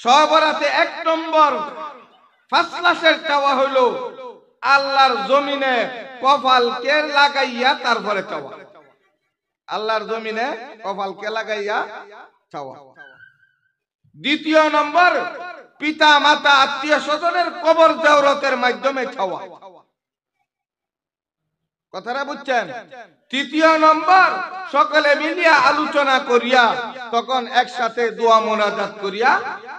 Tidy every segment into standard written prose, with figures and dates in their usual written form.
সবে বরাতে 1 নম্বর ফার্স্ট ক্লাসের চাওয়া হলো আল্লাহর জমিনে কপালকে লাগাইয়া তারপরে চাওয়া। আল্লাহর জমিনে কপালকে লাগাইয়া চাওয়া। দ্বিতীয় নম্বর পিতা মাতা আত্মীয় স্বজনের কবর জিয়ারতের মাধ্যমে চাওয়া। কথাটা বুঝছেন? তৃতীয় নম্বর সকলে মিলিয়া আলোচনা করিয়া তখন একসাথে দোয়া মোনাজাত করিয়া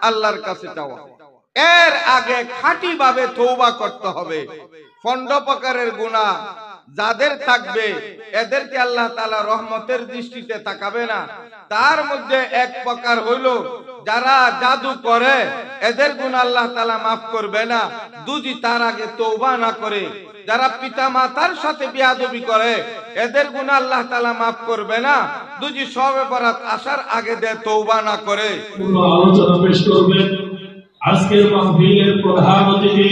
আল্লাহর কাছে চাওয়া। এর আগে খাঁটি ভাবে তওবা করতে হবে। 15 প্রকারের গুনাহ যাদের থাকবে এদেরকে আল্লাহ তাআলা রহমতের দৃষ্টিতে তাকাবে না। তার মধ্যে এক প্রকার হইল যারা জাদু করে, এদের গুনাহ আল্লাহ তাআলা মাফ করবে না যদি তার আগে তওবা না করে। যারা পিতা মাতার সাথে বেয়াদবি করে, এদের গুনাহ আল্লাহ তাআলা মাফ করবে না যদি শবে বরাত আসার আগে তওবা না করে। আলোচনা পেশ করবেন আজকের মাহফিলের প্রধান অতিথি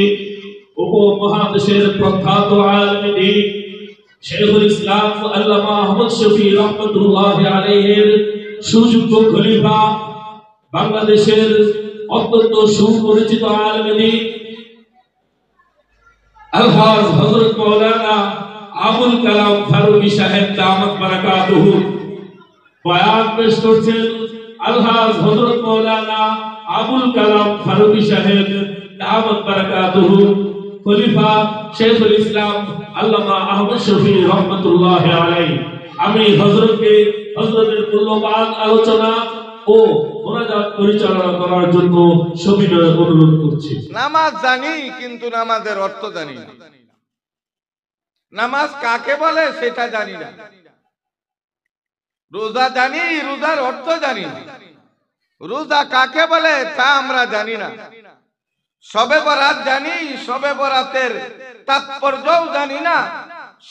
উপমহাদেশের প্রখ্যাত আলেম শেখুল ইসলাম আল্লামা আহমদ শফি রহমাতুল্লাহি আলাইহির সুযোগ্য খলিফা, বাংলাদেশের অত্যন্ত সুপরিচিত আলেম আলহাজ হযরত মাওলানা আবুল কালাম ফারুকী সাহেব দামাত বারাকাতুহু। বয়ান পেশ করছেন আলহাজ হযরত মাওলানা আবুল কালাম ফারুকী সাহেব দামাত বারাকাতুহু, খলিফা শেখুল ইসলাম আল্লামা আহমদ শফি রহমাতুল্লাহি আলাইহি। আমি হযরতের মূল্যবান আলোচনা ও মোনাজাত পরিচালনা করার জন্য সবিনয় অনুরোধ করছি। নামাজ জানি কিন্তু নামাজের অর্থ জানি না। নামাজ কাকে বলে সেটা জানি না। রোজা জানি, রোজার অর্থ জানি না। রোজা কাকে বলে তা আমরা জানি না। শবে বরাত জানি, শবে বরাতের তাৎপর্যও জানি না।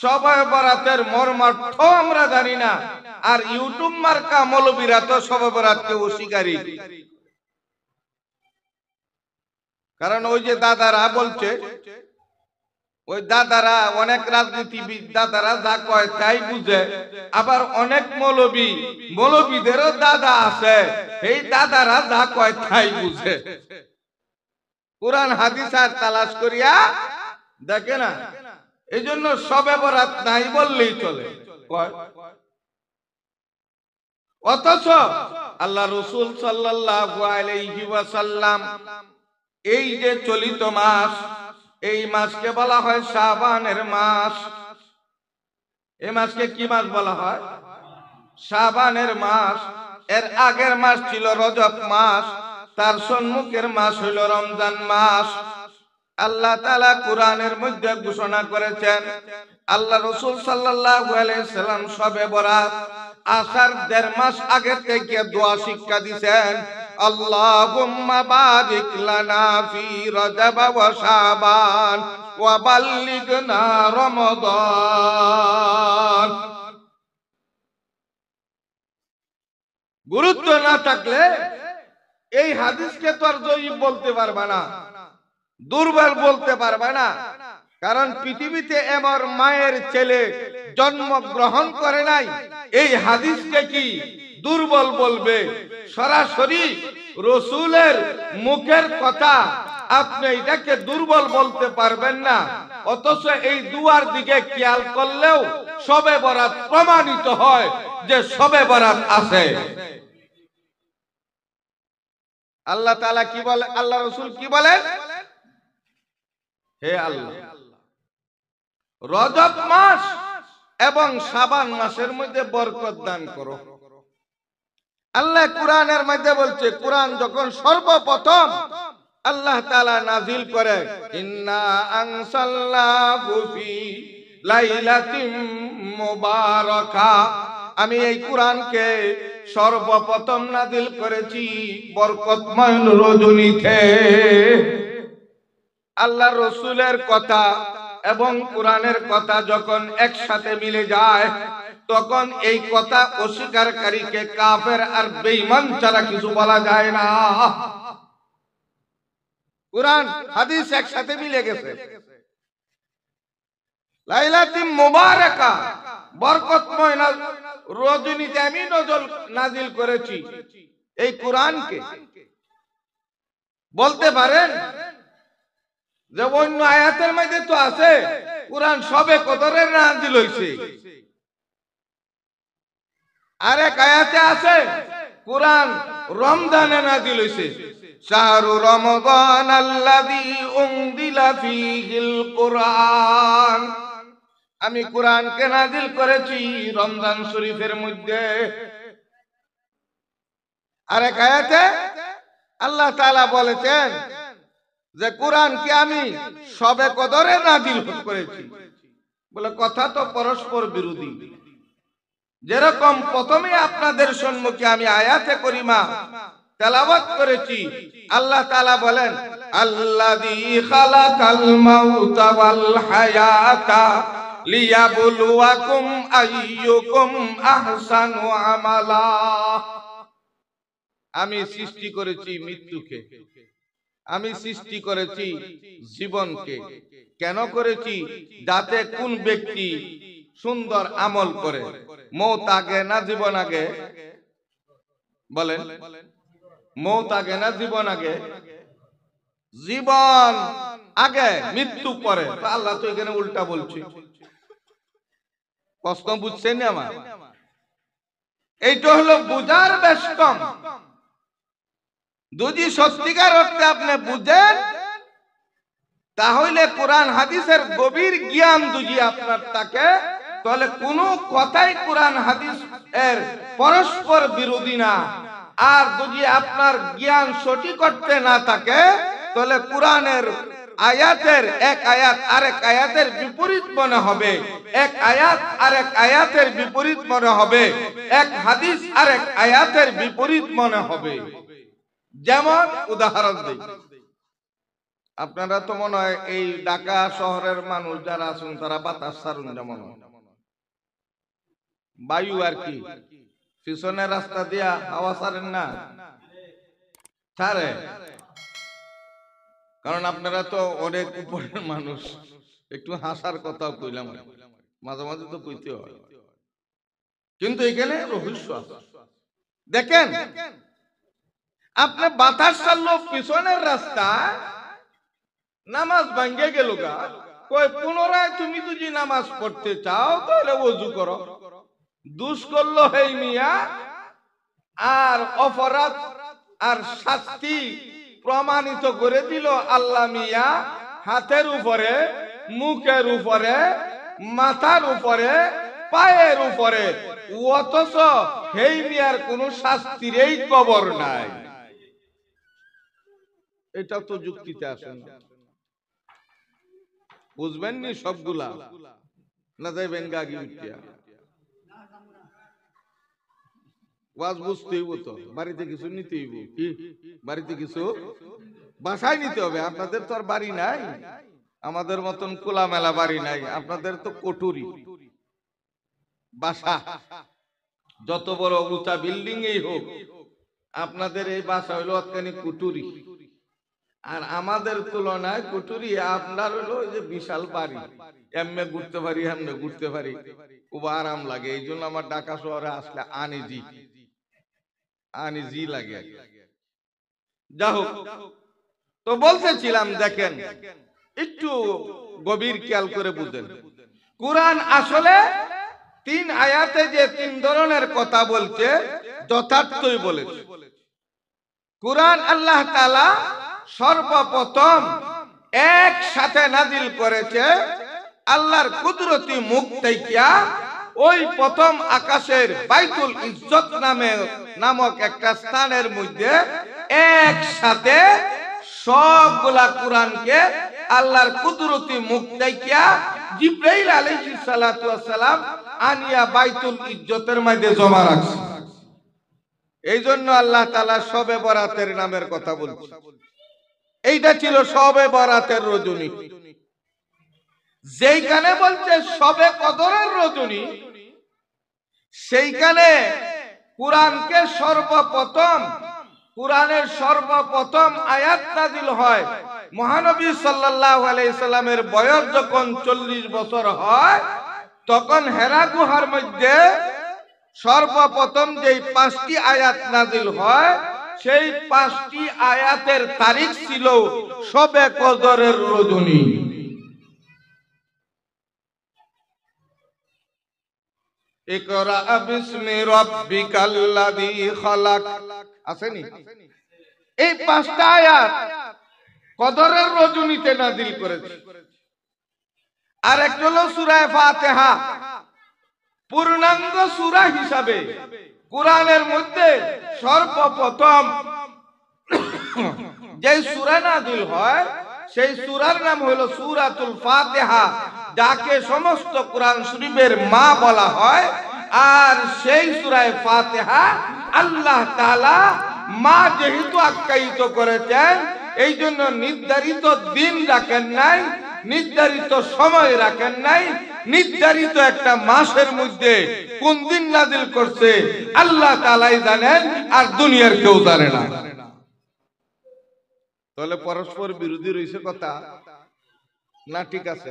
শবে বরাতের মর্মার্থ আমরা জানি না। আর ইউটিউব মার্কা মৌলবীরা তো শবে বরাতকে অস্বীকারী। কারণ ওই যে দাদারা বলছে, ওই দাদারা অনেক রাজনীতিবিদ দাদারা যা কয় তাই বুঝে। আবার অনেক মৌলবীদেরও দাদা আছে, এই দাদারা যা কয় তাই বুঝে। কুরআন হাদিস আর তালাশ করিয়া দেখে না। এই জন্য শবে বরাত নাই বললেই চলে। অথচ আল্লাহ রাসূল সাল্লাল্লাহু আলাইহি ওয়াসাল্লাম এই যে চলিত মাস, এই মাসকে বলা হয় শাবানের মাস। এই মাসকে কি মাস বলা হয়? শাবানের মাস। এর আগের মাস ছিল রজব মাস, তার সম্মুখের মাস হইল রমজান মাস। আল্লাহ তাআলা কুরআনের মধ্যে ঘোষণা করেছেন, আল্লাহ রাসূল সাল্লাল্লাহু আলাইহি সাল্লাম শবে বরাত আসার 1.5 মাস আগে থেকে দোয়া শিক্ষা দিবেন, আল্লাহুম্মা বারিক লানা ফি রজব ওয়া শাবান ওয়া বাল্লিগনা রমাদান। গুরুত্ব না থাকলে এই হাদিসকে তো আর জয়ীফ বলতে পারবে না, দুর্বল বলতে পারবে না। কারণ পৃথিবীতে এমন মায়ের ছেলে জন্মগ্রহণ করে নাই, এই হাদিসকে কি দুর্বল বলবে? সরাসরি রাসূলের মুখের কথা, আপনি এটাকে দুর্বল বলতে পারবেন না। অথচ এই দুয়ার দিকে খেয়াল করলেও শবে বরাত প্রমাণিত হয় যে শবে বরাত আছে। আল্লাহ তাআলা কি বলে, আল্লাহ রাসূল কি বলেন? হে আল্লাহ, রজব মাস এবং শাবান মাসের মধ্যে বরকত দান করো। আল্লাহ কুরআনের মধ্যে বলছে, কুরআন যখন সর্বপ্রথম আল্লাহ তাআলা নাজিল করে, ইন্না আনসালনাহু ফি লাইলাতিন মুবারাকা, আমি এই কুরআনকে সর্বপ্রথম নাজিল করেছি বরকতময় রজনীতে। আল্লাহ রাসূলের কথা এবং কুরআনের কথা যখন একসাথে মিলে যায়, তখন এই কথা অস্বীকারীকে কাফের আর বেঈমান ছাড়া কিছু বলা যায় না। কুরআন হাদিস একসাথে মিলে গেছে। লাইলাতুল মুবারাকা, বরকতময় রজনীতে আমি নাজিল করেছি এই কুরআনকে। বলতে পারেন যে অন্য আয়াতের মধ্যে তো আছে কুরআন সবে কদরের নাজিল হইছে, আরেক আয়াতে আছে কুরআন রমজানে নাজিল হইছে। শাহরু রমাদান আল্লাযী উনজিলা ফীহিল কুরআন, আমি কুরআনকে নাজিল করেছি রমজান শরীফের মধ্যে। আরেক আয়াতে আল্লাহ তাআলা বলেছেন যে কুরআনকে আমি সবে কদরে নাজিল করেছি। বলে কথা তো পরস্পর বিরোধী। যেরকম প্রথমে আপনাদের সম্মুখে আমি আয়াতে করিমা তেলাওয়াত করেছি, আল্লাহ তাআলা বলেন আল্লাযী খালাকাল মাউতা ওয়াল হায়াতা লিয়াবলুয়াকুম আইয়ুকুম আহসানু আমালা। আমি সৃষ্টি করেছি মৃত্যুকে, আমি সৃষ্টি করেছি জীবনকে। কেন করেছি? যাতে কোন ব্যক্তি সুন্দর আমল করে। মৌত আগে না জীবন আগে? বলেন, মৌত আগে না জীবন আগে? জীবন আগে, মৃত্যু পরে। তো আল্লাহ তো এখানে উল্টা বলছে। প্রশ্ন বুঝছেন না আমার? এইটা হলো বুঝার বেশ কম। যদি সত্যিকার অর্থে আপনি বুঝেন, তাহলে কোরআন হাদিসের গভীর জ্ঞান যদি আপনার থাকে, তাহলে কোনো কথাই কোরআন হাদিস এর পরস্পর বিরোধী না। আর যদি আপনার জ্ঞান সঠিক করতে না থাকে, তাহলে কোরআনের আয়াতের এক আয়াত আরেক আয়াতের বিপরীত মনে হবে, এক আয়াত আরেক আয়াতের বিপরীত মনে হবে, এক হাদিস আরেক আয়াতের বিপরীত মনে হবে। যেমন উদাহরণ দিই, আপনারা তো মনে হয় এই ঢাকা শহরের মানুষ যারা আছেন তারা বাতাস ছাড়ুন, যেমন বায়ু আর কি, পিছনের রাস্তা দিয়া হাওয়া ছাড়েন না? ছাড়ে, কারণ আপনারা তো অনেক উপরের মানুষ। একটু হাসার কথাও কইলাম, মাঝে মাঝে তো কইতে হয়, কিন্তু এখানে রহস্য আছে। দেখেন, আপনি বাতাস ছাড়লো পিছনের রাস্তা, নামাজ ভাঙ্গে গেল গা, কই পুনরায় তুমি যদি নামাজ পড়তে চাও তাহলে ওযু করো। দুষ করলো হেই মিয়া, আর অপরাধ আর শাস্তি প্রমাণিত করে দিল আল্লাহ মিয়া হাতের উপরে, মুখের উপরে, মাথার উপরে, পায়ের উপরে, অথচ হেই মিয়ার কোনো শাস্তির এই কবর নাই। এটা তো যুক্তিতে আসে না। বুঝবেন নি সবগুলা, না যাইবেন গাগি উঠিয়া? ওয়াজ বুঝতে হইব তো, বাড়িতে কিছু নিতে হইব। কি বাড়িতে কিছু বাসায় নিতে হবে। আপনাদের তো আর বাড়ি নাই, আমাদের মতন খোলামেলা বাড়ি নাই। আপনাদের তো কোঠুরি বাসা, যত বড় উঁচা বিল্ডিং এই হোক, আপনাদের এই বাসা হইলো অতখানি কুটুরি। আর আমাদের তুলনায় কুটুরি আপনার হলো যে বিশাল বাড়ি, এমনি ঘুরতে পারি, এমনি ঘুরতে পারি, খুব আরাম লাগে। এই জন্য আমার ঢাকা শহরে আসলে আনিজি লাগে। যা হোক, তো বলতেছিলাম, দেখেন একটু গভীর খেয়াল করে বুঝেন। কুরআন আসলে 3 আয়াতে যে 3 ধরনের কথা বলছে, যথার্থই বলেছে। কুরআন আল্লাহ তাআলা সর্বপ্রথম একসাথে নাজিল করেছে আল্লাহর কুদরতি মুখ থেকে। ওই প্রথম আকাশের বাইতুল ইজ্জত নামক একটা স্থানের মধ্যে একসাথে সবগুলা কুরআনকে আল্লাহর কুদরতি মুখ থেকে জিবরাইল আলাইহিস সালাতু ওয়াস সালাম আনিয়া বাইতুল ইজ্জতের মধ্যে জমা রাখছে। এই জন্য আল্লাহ তাআলা শবে বরাতের নামের কথা বলছে। এইটা ছিল শবে বরাতের রজনী। যেইখানে বলছে শবে কদরের রজনী, সেইখানে কুরআনকে কুরআনের সর্বপ্রথম আয়াত নাযিল হয় মহানবী সাল্লাল্লাহু আলাইহি সাল্লামের বয়স যখন 40 বছর হয়, তখন হেরা গুহার মধ্যে সর্বপ্রথম যেই 5টি আয়াত নাযিল হয়, সেই 5টি আয়াতের তারিখ ছিল শবে কদরের রজনী। ইকরা বিসমি রাব্বিকাল্লাযী খালাক আসেনি? এই 5টা আয়াত কদরের রজনীতে নাযিল করেছে। আর একটা হলো সূরা ফাতিহা, পূর্ণাঙ্গ সূরা হিসাবে কোরআনের মধ্যে সর্বপ্রথম যে সূরা নাযিল হয় সেই সূরার নাম হলো সূরাতুল ফাতিহা, যাকে সমস্ত কোরআন শরীফের মা বলা হয়। আর সেই সূরা ফাতিহা আল্লাহ তাআলা মা যেহেতু আখ্যায়িত করেছেন, এই জন্য নির্ধারিত দিন রাখেন নাই, নির্ধারিত সময় রাখেন নাই, নির্ধারিত একটা মাসের মধ্যে কোন দিন নাযিল করছে আল্লাহ তাআলাই জানেন, আর দুনিয়ার কেউ জানে না। তাহলে পরস্পর বিরোধী রয়েছে কথা না? ঠিক আছে।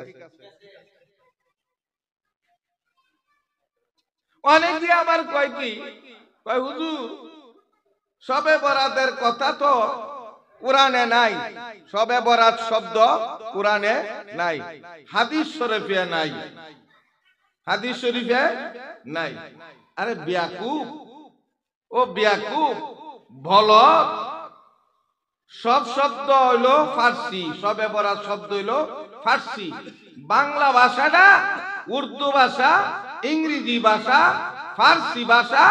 অনেকে আবার কয় কি, কয় হুজুর শবে বরাতের কথা তো কোরআনে নাই, শবে বরাত শব্দ কোরআনে নাই, হাদিস শরীফে নাই, হাদিস শরীফে নাই। আরে বেয়াকুব, ও বেয়াকুব, বলো সব শব্দ হইলো ফার্সি, শবে বরাত শব্দ হইলো ফার্সি। বাংলা ভাষাটা উর্দু ভাষা, ইংরেজি ভাষা, ফার্সি ভাষা,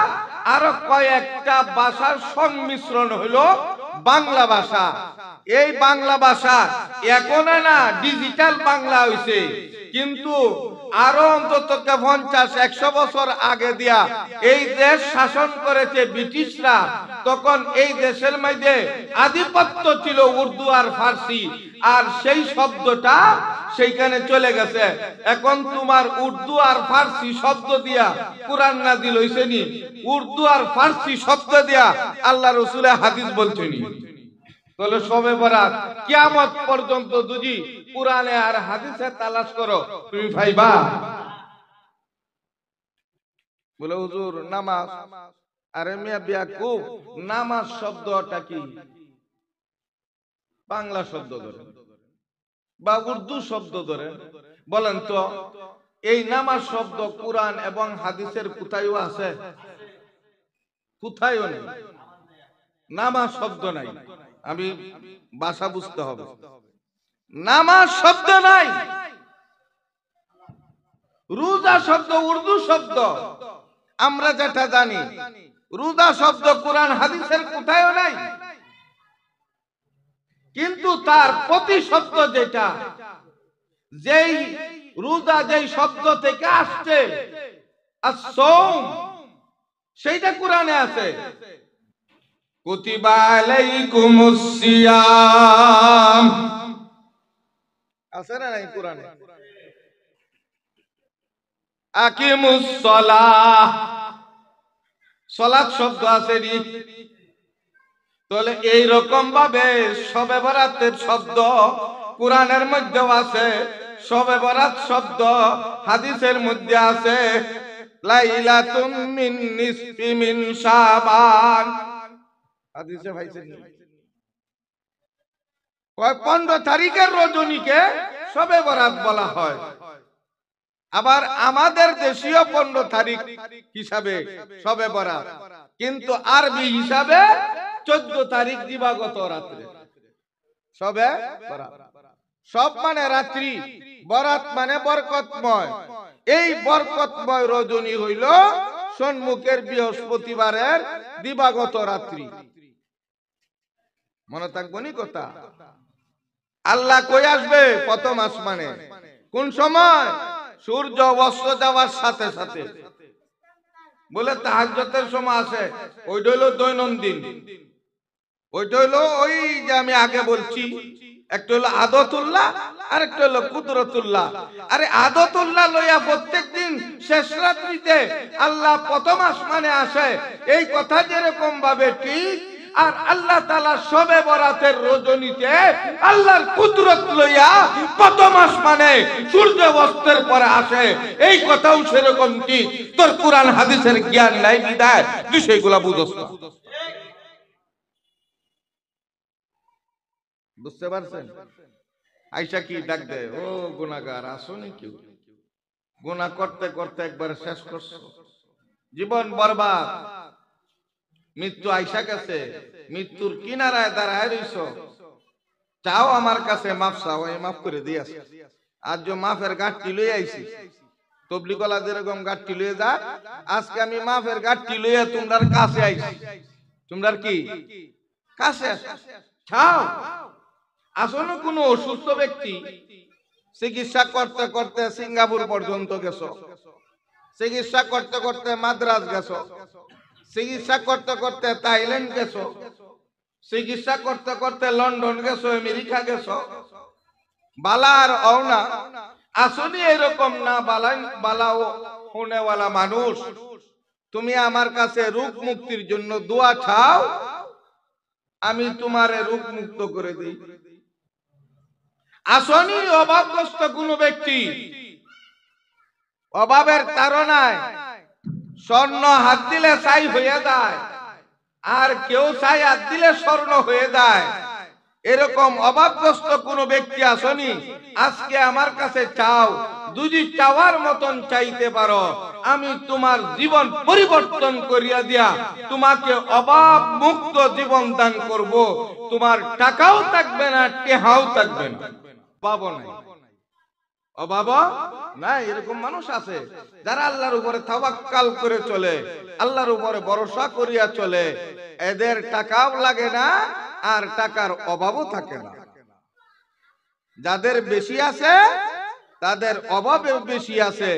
আরো কয়েকটা ভাষার সংমিশ্রণ হইলো বাংলা ভাষা। এই বাংলা ভাষা এখন না ডিজিটাল বাংলা হইছে, কিন্তু আরো অন্তত 50-100 বছর আগে দিয়া এই দেশ শাসন করেছে ব্রিটিশরা, তখন এই দেশের মধ্যে আধিপত্য ছিল উর্দু আর ফার্সি, আর সেই শব্দটা সেইখানে চলে গেছে। এখন তোমার উর্দু আর ফার্সি শব্দ দিয়া কোরআন নাযিল হইছে নি? উর্দু আর ফার্সি শব্দ দিয়া আল্লাহ রাসূলের হাদিস বলছে নি? তাহলে শবে বরাত কিয়ামত পর্যন্ত যদি কোরআনে আর হাদিসে তালাশ করো তুমি পাইবা? বলে হুজুর নামাজ, আরে মিয়া বেয়াকুব, নামাজ শব্দটা কি? বাংলা শব্দ ধরেন বা উর্দু শব্দ ধরেন, বলেন তো এই নামাজ শব্দ কোরআন এবং হাদিসের কোথায়ও আছে? কোথায়ও নেই, নামাজ শব্দ নাই। আমি ভাষা বুঝতে হবে, নামাজ শব্দ নাই। রোজা শব্দ উর্দু শব্দ, আমরা যেটা জানি রোজা শব্দ কোরআন হাদিসের কোথায়ও নাই। কিন্তু তার প্রতিশব্দ যেটা, যেই রোজা যেই শব্দ থেকে আসছে as-sawm, সেইটা কোরআনে আছে। কুতিবা আলাইকুমুস সিয়াম, আছে না নাই কোরআনে? আকিমুস সালাহ, সালাত শব্দ আছে নি? তাহলে এই রকম ভাবে শবে বরাতের শব্দ কোরআনের মধ্যেও আছে, শবে বরাত শব্দ হাদিসের মধ্যে আছে। লাইলাতুম মিন নিসফি মিন শাবান, হাদিসে পাইছেন? কয় 15 তারিখের রজনীকে শবে বরাত বলা হয়। আবার আমাদের দেশীয় 15 তারিখ হিসাবে শবে বরাত, কিন্তু আরবি হিসাবে 14 তারিখ দিবাগত রাত্রে শবে বরাত। সব মানে রাত্রি, বরাত মানে বরকতময়। এই বরকতময় রজনী হইল সম্মুখের বৃহস্পতিবারের দিবাগত রাত্রি। মনে থাকবনি কথা? আল্লাহ কই আসবে? প্রথম আসমানে। কোন সময়? সূর্য অস্ত যাওয়ার সাথে সাথে। বলে তাহাজ্জুদের সময় আছে, ওইটা হইলো দৈনন্দিন, ওইটা হইলো ওই যে আমি আগে বলছি, একটা হলো আদতুল্লাহ আর একটা হলো কুদরতুল্লাহ। আরে আদতুল্লাহ লইয়া প্রত্যেকদিন শেষ রাত্রিতে আল্লাহ প্রথম আসমানে আসে, এই কথা যেরকম ভাবে ঠিক, আর আল্লাহ তাআলা শবে বরাতের রজনীতে আল্লাহর কুদরত লইয়া প্রথম আসমানে সূর্য অস্তের পরে আসে, এই কথাও সেরকম ঠিক। তোর কোরআন হাদিসের জ্ঞান নাই বিদায় তুই সেইগুলা বুঝছ না। বুঝতে পারছেন? আইসা কি ডাক দেয়, ও গুনাহগার আসনি কেউ, গুনাহ করতে করতে একবার শেষ করছো, জীবন বরবাদ, মৃত্যু আইসা গেছে, মৃত্যুর কিনারায় দাঁড়ায় রইছো, চাও আমার কাছে মাফ চাও, আমি মাফ করে দিয়েছি। আজ যে মাফের গাঁটটি লই আইছি, তবলিগলা যেরকম গাঁটটি লয়ে যা, আজকে আমি মাফের গাঁটটি লইয়া তোমরার কাছে আইছি। তোমরার কি কাছে চাও? আসলে কোন অসুস্থ ব্যক্তি চিকিৎসা করতে করতে সিঙ্গাপুর পর্যন্ত গেছো, চিকিৎসা করতে করতে মাদ্রাজ গেছো, চিকিৎসা করতে করতে থাইল্যান্ড গেছো, চিকিৎসা করতে করতে লন্ডন গেছো, আমেরিকা গেছো, বালার অওনা আসলে এরকম না বালাও হোনেওয়ালা মানুষ, তুমি আমার কাছে রোগ মুক্তির জন্য দোয়া চাও, আমি তোমারে রোগ মুক্ত করে দিই। আসনি অভাবগ্রস্ত কোন ব্যক্তি অভাবের তাড়নায় স্বর্ণ হাত দিলে ছাই হয়ে যায়, আর কেউ ছাই হাত দিলে স্বর্ণ হয়ে যায়, এরকম অভাবগ্রস্ত কোন ব্যক্তি আসনি, আজকে আমার কাছে চাও, যদি চাওয়ার মতন চাইতে পারো, আমি তোমার জীবন পরিবর্তন করিয়া দিয়া তোমাকে অভাব মুক্ত জীবন দান করব, তোমার টাকাও থাকবে না, টেহাও থাকবে না, পাবো না, অভাব না। এরকম মানুষ আছে যারা আল্লাহর উপরে তাওয়াক্কাল করে চলে, আল্লাহর উপরে ভরসা করিয়া চলে, এদের টাকাও লাগে না আর টাকার অভাবও থাকে না। যাদের বেশি আছে তাদের অভাবেও বেশি আছে।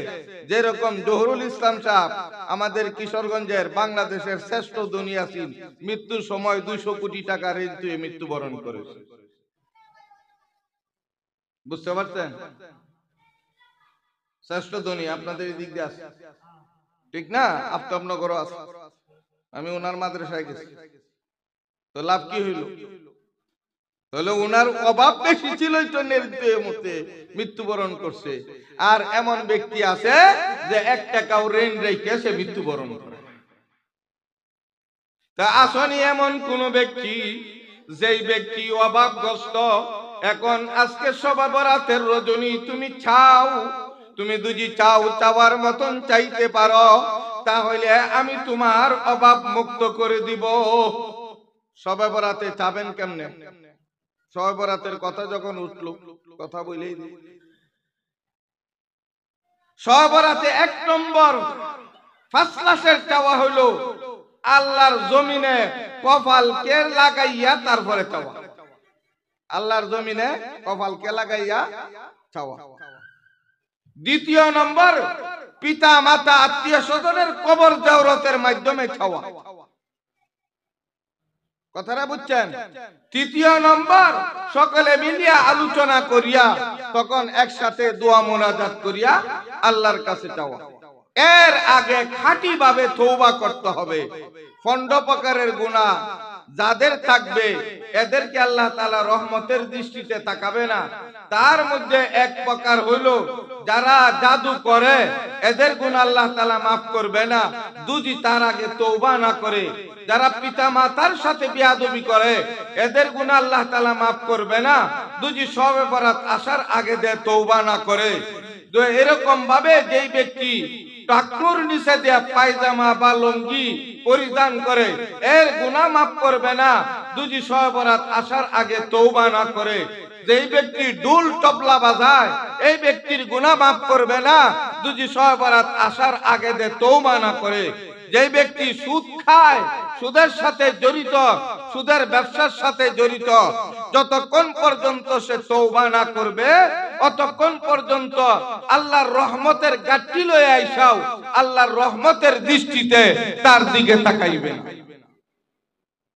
যেরকম জহুরুল ইসলাম সাহেব আমাদের কিশোরগঞ্জের বাংলাদেশের শ্রেষ্ঠ দুনিয়াসীন, মৃত্যুর সময় 200 কোটি টাকা ঋণ তুই মৃত্যুবরণ করেছে। বুঝতে পারছেন? শ্রেষ্ঠ ধনী আপনাদের দিক দিয়ে আছে, ঠিক না? আফতাবনগর আছে, আমি ওনার মাদ্রাসায় গেছি, তো লাভ কি হইল? তাহলে ওনার অভাব বেশি ছিল, মৃত্যুবরণ করছে। আর এমন ব্যক্তি আছে যে 1 টাকাও ঋণ রেখে সে মৃত্যুবরণ করে। তা আসনি এমন কোন ব্যক্তি, যেই ব্যক্তি অভাবগ্রস্ত, এখন আজকে শবে বরাতের রজনী তুমি চাও, তুমি যদি চাও, চাওয়ার মতন চাইতে পারো, তাহলে আমি তোমার অভাব মুক্ত করে দিব। শবে বরাতে চাবেন কেমনে? শবে বরাতের কথা যখন উঠলো, কথা বলেই দিই, শবে বরাতে 1 নম্বর ফার্স্ট ক্লাসের চাওয়া হলো আল্লাহর জমিনে কপালকে লাগাইয়া তারপরে চাওয়া। আল্লাহর জমিনে কপালকে লাগাইয়া চাওয়া। 2 নম্বর পিতা মাতা আত্মীয় স্বজনের কবর জিয়ারতের মাধ্যমে চাওয়া। কথাটা বুঝছেন? 3 নম্বর সকলে মিলিয়া আলোচনা করিয়া তখন একসাথে দোয়া মোনাজাত করিয়া আল্লাহর কাছে চাওয়া। এর আগে খাঁটি ভাবে তওবা করতে হবে। পণ্ড প্রকারের গুনাহ যাদের থাকবে এদেরকে আল্লাহ তাআলা রহমতের দৃষ্টিতে তাকাবে না। তার মধ্যে এক প্রকার হইল যারা জাদু করে, এদের গুনাহ আল্লাহ তাআলা মাফ করবে না যদি তার আগে তওবা না করে। যারা পিতা মাতার সাথে বেয়াদবি করে, এদের গুনাহ আল্লাহ তাআলা মাফ করবে না যদি শবে বরাত আসার আগে দে তওবা না করে। তো এরকম ভাবে যেই ব্যক্তি টাকুর নিচে দেয়া পায়জামা বা লুঙ্গি পরিধান করে, এর গুনাহ মাফ করবে না যদি শবে বরাত আসার আগে তওবা না করে। যেই ব্যক্তি ঢোল তবলা বাজায়, এই ব্যক্তির গুনাহ মাফ করবে না যদি শবে বরাত আসার আগে দে তওবা না করে। যেই ব্যক্তি সুদ খায়, সুদের সাথে জড়িত, সুদের ব্যবসার সাথে জড়িত, যতক্ষণ পর্যন্ত সে তওবা না করবে অতক্ষণ পর্যন্ত আল্লাহর রহমতের গাঁটটি লয়ে আইসাও আল্লাহর রহমতের দৃষ্টিতে তার দিকে তাকাইবে না।